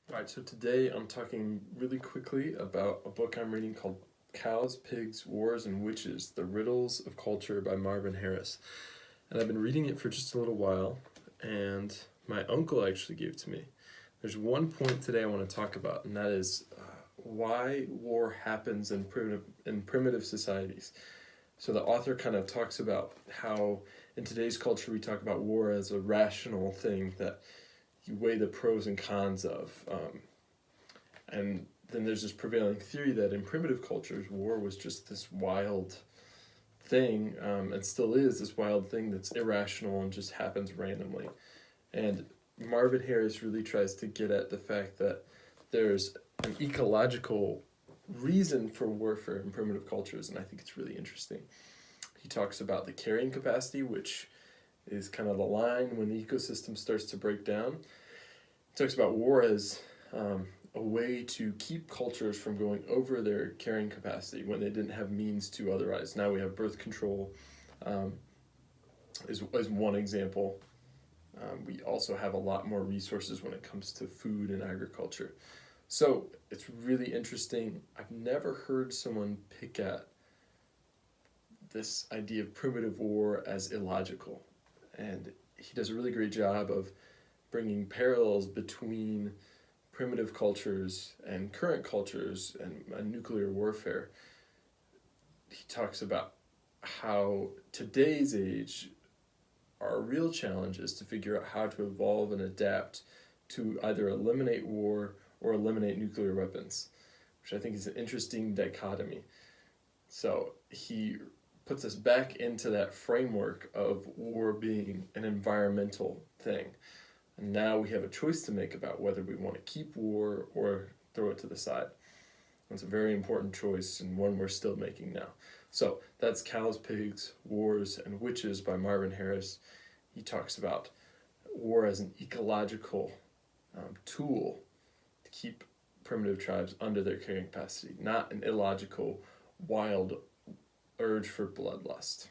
Alright, so today I'm talking really quickly about a book I'm reading called Cows, Pigs, Wars, and Witches, The Riddles of Culture by Marvin Harris. And I've been reading it for just a little while, and my uncle actually gave it to me. There's one point today I want to talk about, and that is why war happens in primitive societies. So the author kind of talks about how in today's culture we talk about war as a rational thing that you weigh the pros and cons of. And then there's this prevailing theory that in primitive cultures, war was just this wild thing, and still is this wild thing that's irrational and just happens randomly. And Marvin Harris really tries to get at the fact that there's an ecological reason for warfare in primitive cultures, and I think it's really interesting. He talks about the carrying capacity, which is kind of the line when the ecosystem starts to break down. He talks about war as a way to keep cultures from going over their carrying capacity when they didn't have means to otherwise. Now we have birth control is one example. We also have a lot more resources when it comes to food and agriculture. So it's really interesting. I've never heard someone pick at this idea of primitive war as illogical. And he does a really great job of bringing parallels between primitive cultures and current cultures and nuclear warfare. He talks about how today's age, our real challenge is to figure out how to evolve and adapt to either eliminate war or eliminate nuclear weapons, which I think is an interesting dichotomy. So he puts us back into that framework of war being an environmental thing. And now we have a choice to make about whether we want to keep war or throw it to the side. It's a very important choice and one we're still making now. So that's Cows, Pigs, Wars, and Witches by Marvin Harris. He talks about war as an ecological tool to keep primitive tribes under their carrying capacity, not an illogical, wild urge for bloodlust.